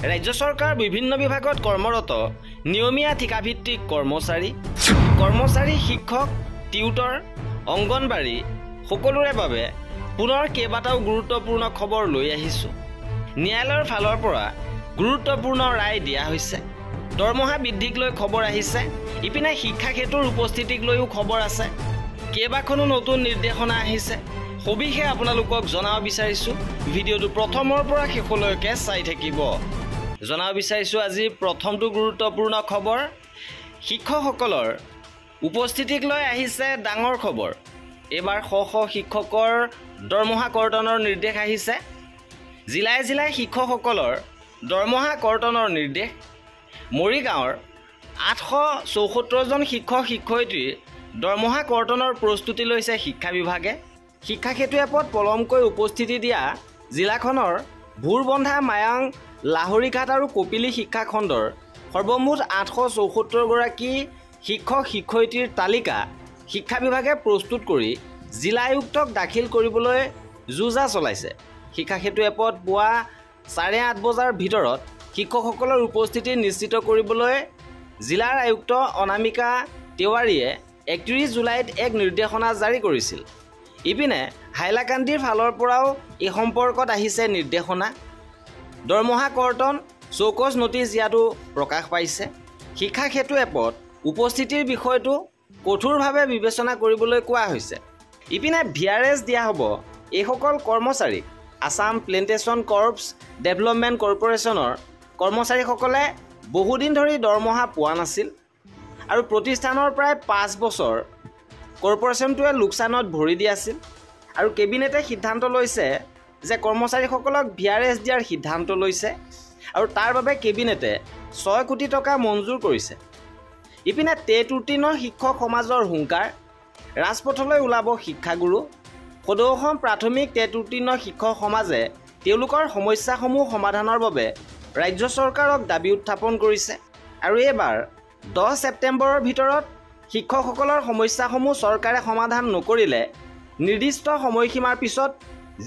ৰাজ্য চৰকাৰ বিভিন্ন বিভাগত কৰ্মৰত নিয়মীয়া ঠিকাভিত্তিক কৰ্মচাৰী শিক্ষক টিউটৰ অংগনবাড়ী সকলোৰে বাবে পুনৰ কেইবাটাও গুৰুত্বপূৰ্ণ খবৰ লৈ আহিছোঁ। ন্যায়ালয়ৰ ফালৰ পৰা গুৰুত্বপূৰ্ণ ৰায় দিয়া হৈছে। দৰমহা বৃদ্ধিক লৈ খবৰ আহিছে। ইপিনে শিক্ষা ক্ষেত্ৰৰ উপস্থিতিক লৈও খবৰ আছে। কেইবাখনো নতুন নিৰ্দেশনা আহিছে। সবিশেষ আপোনালোকক জনাব বিচাৰিছোঁ। ভিডিঅ'টো প্ৰথমৰ পৰা শেষলৈকে চাই থাকিব। জনাব বিচাৰিছোঁ আজিৰ প্ৰথমটো গুৰুত্বপূৰ্ণ খবৰ। শিক্ষকসকলৰ উপস্থিতিক লৈ আহিছে ডাঙৰ খবৰ। এইবাৰ শ শিক্ষকৰ দৰমহা কৰ্তনৰ নিৰ্দেশ আহিছে। জিলাই জিলাই শিক্ষকসকলৰ দৰমহা কৰ্তনৰ নিৰ্দেশ। মৰিগাঁৱৰ 874জন শিক্ষক শিক্ষয়িত্ৰীৰ দৰমহা কৰ্তনৰ প্ৰস্তুতি লৈছে শিক্ষা বিভাগে। শিক্ষা সেতু এপত পলমকৈ উপস্থিতি দিয়া জিলাখনৰ ভোৰবন্ধা, মায়াং, লাহৰীঘাট আৰু কপিলী শিক্ষাখণ্ডৰ সৰ্বমুঠ 874গৰাকী শিক্ষক শিক্ষয়িত্ৰীৰ তালিকা শিক্ষা বিভাগে প্ৰস্তুত কৰি জিলা আয়ুক্তক দাখিল কৰিবলৈ যোজা চলাইছে। শিক্ষা সেতু এপত পুৱা 8:30 বজাৰ ভিতৰত শিক্ষকসকলৰ উপস্থিতি নিশ্চিত কৰিবলৈ জিলাৰ আয়ুক্ত অনামিকা তেওৱাৰীয়ে 31 জুলাইত এক নিৰ্দেশনা জাৰি কৰিছিল। ইপিনে হাইলাকান্দিৰ ফালৰ পৰাও এই সম্পৰ্কত আহিছে নিৰ্দেশনা। দৰমহা কৰ্তন চৌকছ নটিচ ইয়াতো প্ৰকাশ পাইছে। শিক্ষা সেতু এপত উপস্থিতিৰ বিষয়টো কঠোৰভাৱে বিবেচনা কৰিবলৈ কোৱা হৈছে। ইপিনে VRS দিয়া হ'ব এইসকল কৰ্মচাৰীক। আছাম প্লেণ্টেশ্যন কৰ্পছ ডেভেলপমেণ্ট কৰ্পৰেশ্যনৰ কৰ্মচাৰীসকলে বহুদিন ধৰি দৰমহা পোৱা নাছিল আৰু প্ৰতিষ্ঠানৰ প্ৰায় 5 বছৰ কৰ্পৰেশ্যনটোৱে লোকচানত ভৰি দি আছিল। আৰু কেবিনেটে সিদ্ধান্ত লৈছে যে কৰ্মচাৰীসকলক VRS দিয়াৰ সিদ্ধান্ত লৈছে আৰু তাৰ বাবে কেবিনেটে 6 কোটি টকা মঞ্জুৰ কৰিছে। ইপিনে টেট উত্তীৰ্ণ শিক্ষক সমাজৰ হুংকাৰ। ৰাজপথলৈ ওলাব শিক্ষাগুৰু। সদৌ অসম প্ৰাথমিক টেট উত্তীৰ্ণ শিক্ষক সমাজে তেওঁলোকৰ সমস্যাসমূহ সমাধানৰ বাবে ৰাজ্য চৰকাৰক দাবী উত্থাপন কৰিছে আৰু এইবাৰ 10 ছেপ্টেম্বৰৰ ভিতৰত শিক্ষকসকলৰ সমস্যাসমূহ চৰকাৰে সমাধান নকৰিলে নিৰ্দিষ্ট সময়সীমাৰ পিছত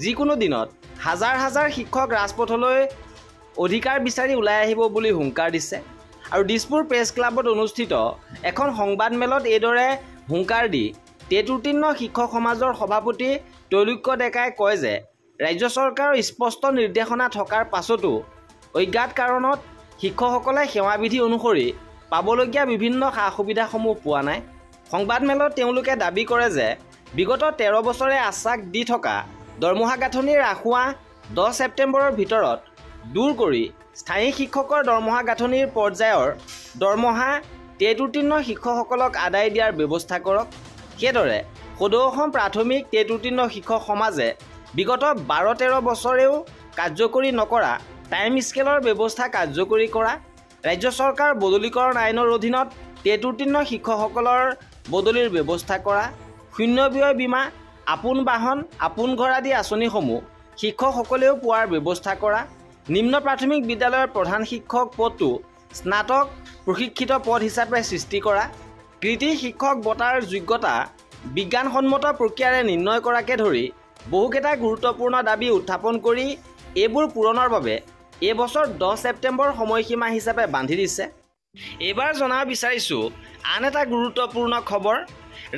যিকোনো দিনত হাজাৰ হাজাৰ শিক্ষক ৰাজপথলৈ অধিকাৰ বিচাৰি ওলাই আহিব বুলি হুংকাৰ দিছে। আৰু দিছপুৰ প্ৰেছ ক্লাবত অনুষ্ঠিত এখন সংবাদমেলত এইদৰে হুংকাৰ দি টেট উত্তীৰ্ণ শিক্ষক সমাজৰ সভাপতি তৈলুক্য ডেকাই কয় যে ৰাজ্য চৰকাৰৰ স্পষ্ট নিৰ্দেশনা থকাৰ পাছতো অজ্ঞাত কাৰণত শিক্ষকসকলে সেৱাবিধি অনুসৰি পাবলগীয়া বিভিন্ন সা সুবিধাসমূহ পোৱা নাই। সংবাদমেলত তেওঁলোকে দাবী কৰে যে বিগত 13 বছৰে আশ্বাস দি থকা দৰমহা গাঁথনিৰ ৰাখুৱা 10 ছেপ্টেম্বৰৰ ভিতৰত দূৰ কৰি স্থায়ী শিক্ষকৰ দৰমহা গাঁথনিৰ পৰ্যায়ৰ দৰমহা টেট উত্তীৰ্ণ শিক্ষকসকলক আদায় দিয়াৰ ব্যৱস্থা কৰক। সেইদৰে সদৌ অসম প্ৰাথমিক টেট উত্তীৰ্ণ শিক্ষক সমাজে বিগত 12-13 বছৰেও কাৰ্যকৰী নকৰা টাইম স্কেলৰ ব্যৱস্থা কাৰ্যকৰী কৰা। ৰাজ্য চৰকাৰ বদলীকৰণ আইনৰ অধীনত টেট উত্তীৰ্ণ শিক্ষকসকলৰ বদলিৰ ব্যৱস্থা কৰা। শূন্য ব্যয় বীমা, আপোন বাহন, আপোন ঘৰ আদি আঁচনিসমূহ শিক্ষকসকলেও পোৱাৰ ব্যৱস্থা কৰা। নিম্ন প্ৰাথমিক বিদ্যালয়ৰ প্ৰধান শিক্ষক পদটো স্নাতক প্ৰশিক্ষিত পদ হিচাপে সৃষ্টি কৰা। কৃতি শিক্ষক বঁটাৰ যোগ্যতা বিজ্ঞানসন্মত প্ৰক্ৰিয়াৰে নিৰ্ণয় কৰাকে ধৰি বহুকেইটা গুৰুত্বপূৰ্ণ দাবী উত্থাপন কৰি এইবোৰ পূৰণৰ বাবে এই বছৰ 10 ছেপ্টেম্বৰ সময়সীমা হিচাপে বান্ধি দিছে। এইবাৰ জনাব বিচাৰিছোঁ আন এটা গুৰুত্বপূৰ্ণ খবৰ।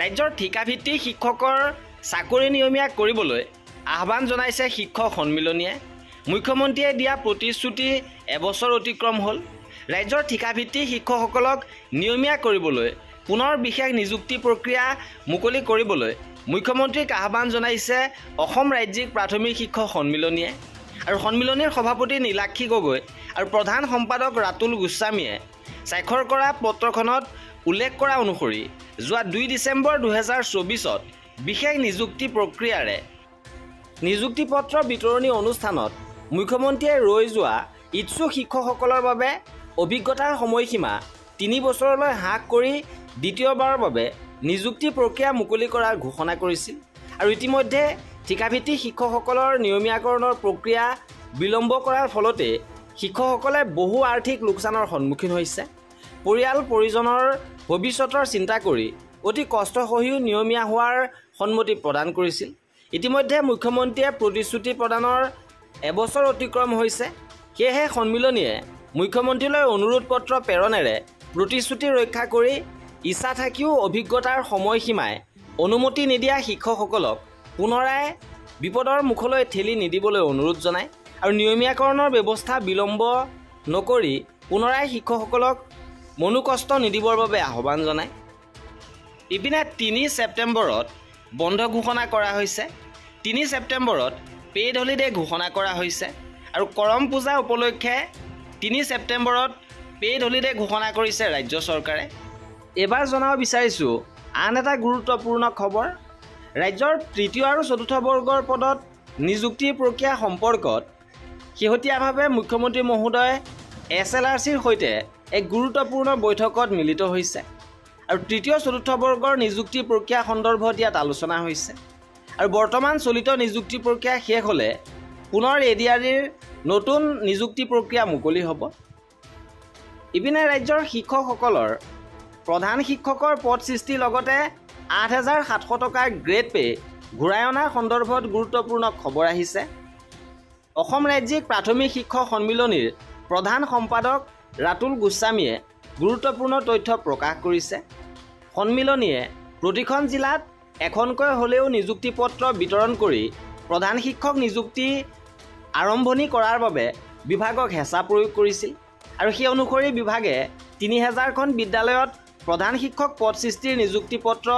ৰাজ্যৰ ঠিকাভিত্তিক শিক্ষকৰ চাকৰি নিয়মীয়া কৰিবলৈ আহ্বান জনাইছে শিক্ষক সন্মিলনীয়ে। মুখ্যমন্ত্ৰীয়ে দিয়া প্ৰতিশ্ৰুতি এবছৰ অতিক্ৰম হ'ল। ৰাজ্যৰ ঠিকাভিত্তিক শিক্ষকসকলক নিয়মীয়া কৰিবলৈ পুনৰ বিশেষ নিযুক্তি প্ৰক্ৰিয়া মুকলি কৰিবলৈ মুখ্যমন্ত্ৰীক আহ্বান জনাইছে অসম ৰাজ্যিক প্ৰাথমিক শিক্ষক সন্মিলনীয়ে। আৰু সন্মিলনীৰ সভাপতি নীলাক্ষী গগৈ আৰু প্ৰধান সম্পাদক ৰাতুল গোস্বামীয়ে স্বাক্ষৰ কৰা পত্ৰখনত উল্লেখ কৰা অনুসৰি যোৱা 2 ডিচেম্বৰ 2024ত বিশেষ নিযুক্তি প্ৰক্ৰিয়াৰে নিযুক্তি পত্ৰ বিতৰণী অনুষ্ঠানত মুখ্যমন্ত্ৰীয়ে ৰৈ যোৱা ইচ্ছুক শিক্ষকসকলৰ বাবে অভিজ্ঞতাৰ সময়সীমা 3 বছৰলৈ হ্ৰাস কৰি দ্বিতীয়বাৰৰ বাবে নিযুক্তি প্ৰক্ৰিয়া মুকলি কৰাৰ ঘোষণা কৰিছিল। আৰু ইতিমধ্যে ঠিকাভিত্তিক শিক্ষকসকলৰ নিয়মীয়াকৰণৰ প্ৰক্ৰিয়া বিলম্ব কৰাৰ ফলতে শিক্ষকসকলে বহু আৰ্থিক লোকচানৰ সন্মুখীন হৈছে। পৰিয়াল পৰিজনৰ ভৱিষ্যতৰ চিন্তা কৰি অতি কষ্টসহিও নিয়মীয়া হোৱাৰ সন্মতি প্ৰদান কৰিছিল। ইতিমধ্যে মুখ্যমন্ত্ৰীয়ে প্ৰতিশ্ৰুতি প্ৰদানৰ এবছৰ অতিক্ৰম হৈছে। সেয়েহে সন্মিলনীয়ে মুখ্যমন্ত্ৰীলৈ অনুৰোধ পত্ৰ প্ৰেৰণেৰে প্ৰতিশ্ৰুতি ৰক্ষা কৰি ইচ্ছা থাকিও অভিজ্ঞতাৰ সময়সীমাই অনুমতি নিদিয়া শিক্ষকসকলক পুনৰাই বিপদৰ মুখলৈ ঠেলি নিদিবলৈ অনুৰোধ জনায় আৰু নিয়মীয়াকৰণৰ ব্যৱস্থা বিলম্ব নকৰি পুনৰাই শিক্ষকসকলক মনোকষ্ট নিদিবৰ বাবে আহ্বান জনায়। ইপিনে ৩ ছেপ্টেম্বৰত বন্ধ ঘোষণা কৰা হৈছে। ৩ ছেপ্টেম্বৰত পেইড হলিডে ঘোষণা কৰা হৈছে আৰু কৰম পূজা উপলক্ষে ৩ ছেপ্টেম্বৰত পেইড হলিডে ঘোষণা কৰিছে ৰাজ্য চৰকাৰে। এবাৰ জনাব বিচাৰিছোঁ আন এটা গুৰুত্বপূৰ্ণ খবৰ। ৰাজ্যৰ তৃতীয় আৰু চতুৰ্থ বৰ্গৰ পদত নিযুক্তিৰ প্ৰক্ৰিয়া সম্পৰ্কত শেহতীয়াভাৱে মুখ্যমন্ত্ৰী মহোদয় SLRCৰ সৈতে এক গুৰুত্বপূৰ্ণ বৈঠকত মিলিত হৈছে আৰু তৃতীয় চতুৰ্থ বৰ্গৰ নিযুক্তি প্ৰক্ৰিয়া সন্দৰ্ভত ইয়াত আলোচনা হৈছে আৰু বৰ্তমান চলিত নিযুক্তি প্ৰক্ৰিয়া শেষ হ'লে পুনৰ ADREৰ নতুন নিযুক্তি প্ৰক্ৰিয়া মুকলি হ'ব। ইপিনে ৰাজ্যৰ শিক্ষকসকলৰ প্ৰধান শিক্ষকৰ পদ সৃষ্টিৰ লগতে ৮,৭০০ টকাৰ গ্ৰেড পে ঘূৰাই অনাৰ সন্দৰ্ভত গুৰুত্বপূৰ্ণ খবৰ আহিছে। অসম ৰাজ্যিক প্ৰাথমিক শিক্ষক সন্মিলনীৰ প্ৰধান সম্পাদক ৰাতুল গোস্বামীয়ে গুৰুত্বপূৰ্ণ তথ্য প্ৰকাশ কৰিছে। সন্মিলনীয়ে প্ৰতিখন জিলাত এখনকৈ হ'লেও নিযুক্তি পত্ৰ বিতৰণ কৰি প্ৰধান শিক্ষক নিযুক্তি আৰম্ভণি কৰাৰ বাবে বিভাগক হেঁচা প্ৰয়োগ কৰিছিল আৰু সেই অনুসৰি বিভাগে ৩,০০০খন বিদ্যালয়ত প্ৰধান শিক্ষক পদ সৃষ্টিৰ নিযুক্তি পত্ৰ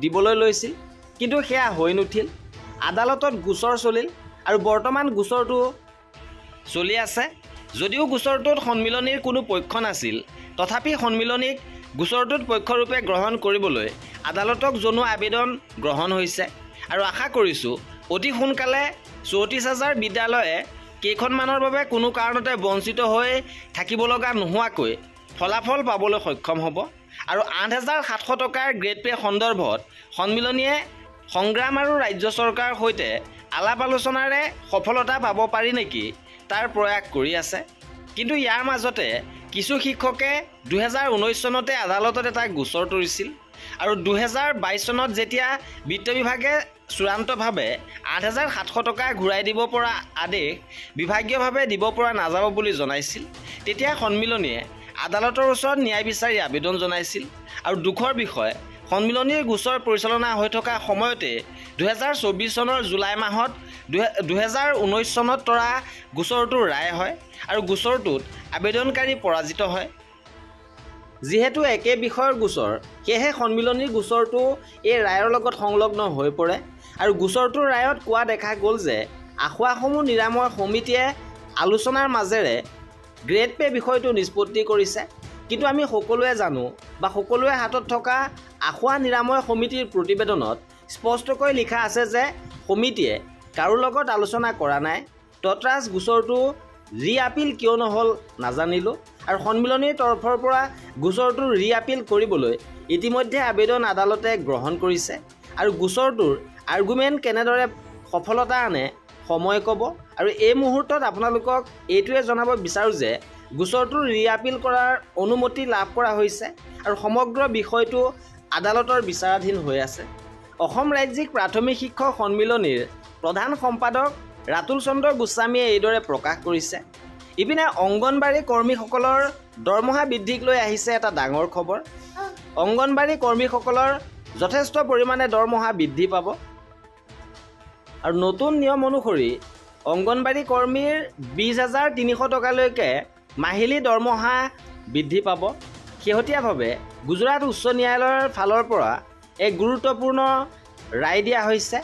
দিবলৈ লৈছিল, কিন্তু সেয়া হৈ নুঠিল। আদালতত গোচৰ চলিল আৰু বৰ্তমান গোচৰটো চলি আছে। যদিও গোচৰটোত সন্মিলনীৰ কোনো পক্ষ নাছিল, তথাপি সন্মিলনীক গোচৰটোত পক্ষৰূপে গ্ৰহণ কৰিবলৈ আদালতক জনোৱা আবেদন গ্ৰহণ হৈছে আৰু আশা কৰিছোঁ অতি সোনকালে ৩৪,০০০ বিদ্যালয়ে কেইখনমানৰ বাবে কোনো কাৰণতে বঞ্চিত হৈ থাকিব লগা নোহোৱাকৈ ফলাফল পাবলৈ সক্ষম হ'ব আৰু ৮,৭০০ টকাৰ গ্ৰেড পে সন্দৰ্ভত সন্মিলনীয়ে সংগ্ৰাম আৰু ৰাজ্য চৰকাৰৰ সৈতে আলাপ আলোচনাৰে সফলতা পাব পাৰি নেকি তাৰ প্ৰয়াস কৰি আছে। কিন্তু ইয়াৰ মাজতে কিছু শিক্ষকে ২০১৯ চনতে আদালতত এটা গোচৰ তৰিছিল আৰু ২০২২ চনত যেতিয়া বিত্ত বিভাগে চূড়ান্তভাৱে ৮,৭০০ টকা ঘূৰাই দিব পৰা আদেশ বিভাগীয়ভাৱে দিব পৰা নাযাব বুলি জনাইছিল, তেতিয়া সন্মিলনীয়ে আদালতৰ ওচৰত ন্যায় বিচাৰি আবেদন জনাইছিল আৰু দুখৰ বিষয় সন্মিলনীৰ গোচৰ পৰিচালনা হৈ থকা সময়তে ২০২৪ চনৰ জুলাই মাহত ২০১৯ চনত তৰা গোচৰটোৰ ৰায় হয় আৰু গোচৰটোত আবেদনকাৰী পৰাজিত হয়। যিহেতু একে বিষয়ৰ গোচৰ, সেয়েহে সন্মিলনীৰ গোচৰটো এই ৰায়ৰ লগত সংলগ্ন হৈ পৰে আৰু গোচৰটোৰ ৰায়ত কোৱা দেখা গ'ল যে আসোঁৱাহসমূহ নিৰাময় সমিতিয়ে আলোচনাৰ মাজেৰে গ্ৰেড পে বিষয়টো নিষ্পত্তি কৰিছে। কিন্তু আমি সকলোৱে জানো বা সকলোৱে হাতত থকা আসোঁৱাহ নিৰাময় সমিতিৰ প্ৰতিবেদনত স্পষ্টকৈ লিখা আছে যে সমিতিয়ে কাৰো লগত আলোচনা কৰা নাই। তৎৰাজ গোচৰটো ৰি-আপিল কিয় নহ'ল নাজানিলোঁ আৰু সন্মিলনীৰ তৰফৰ পৰা গোচৰটো ৰি-আপিল কৰিবলৈ ইতিমধ্যে আবেদন আদালতে গ্ৰহণ কৰিছে আৰু গোচৰটোৰ আৰ্গুমেণ্ট কেনেদৰে সফলতা আনে সময় ক'ব। আৰু এই মুহূৰ্তত আপোনালোকক এইটোৱে জনাব বিচাৰোঁ যে গোচৰটোৰ ৰি-আপিল কৰাৰ অনুমতি লাভ কৰা হৈছে আৰু সমগ্ৰ বিষয়টো আদালতৰ বিচাৰাধীন হৈ আছে। অসম ৰাজ্যিক প্ৰাথমিক শিক্ষক সন্মিলনীৰ প্ৰধান সম্পাদক ৰাতুল চন্দ্ৰ গোস্বামীয়ে এইদৰে প্ৰকাশ কৰিছে। ইপিনে অংগনবাড়ী কৰ্মীসকলৰ দৰমহা বৃদ্ধিক লৈ আহিছে এটা ডাঙৰ খবৰ। অংগনবাড়ী কৰ্মীসকলৰ যথেষ্ট পৰিমাণে দৰমহা বৃদ্ধি পাব আৰু নতুন নিয়ম অনুসৰি অংগনবাড়ী কৰ্মীৰ ২০,৩০০ টকালৈকে মাহিলী দৰমহা বৃদ্ধি পাব। শেহতীয়াভাৱে গুজৰাট উচ্চ ন্যায়ালয়ৰ ফালৰ পৰা এক গুৰুত্বপূৰ্ণ ৰায় দিয়া হৈছে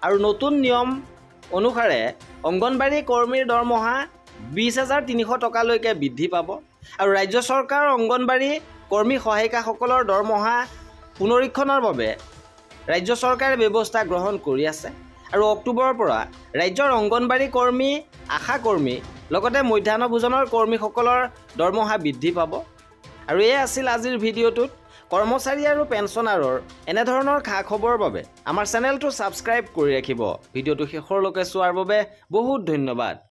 আৰু নতুন নিয়ম অনুসাৰে অংগনবাড়ী কৰ্মীৰ দৰমহা ২০,৩০০ টকালৈকে বৃদ্ধি পাব আৰু ৰাজ্য চৰকাৰৰ অংগনবাড়ী কৰ্মী সহায়িকাসকলৰ দৰমহা পুনৰীক্ষণৰ বাবে ৰাজ্য চৰকাৰে ব্যৱস্থা গ্ৰহণ কৰি আছে আৰু অক্টোবৰৰ পৰা ৰাজ্যৰ অংগনবাড়ী কৰ্মী, আশা কৰ্মী লগতে মধ্যাহ্ন ভোজনৰ কৰ্মীসকলৰ দৰমহা বৃদ্ধি পাব। আৰু এয়া আছিল আজিৰ ভিডিঅ'টোত। কৰ্মচাৰী আৰু পেঞ্চনাৰৰ এনেধৰণৰ খা খবৰৰ বাবে আমাৰ চেনেলটো ছাবস্ক্ৰাইব কৰি ৰাখিব। ভিডিঅ'টো শেষৰলৈকে চোৱাৰ বাবে বহুত ধন্যবাদ।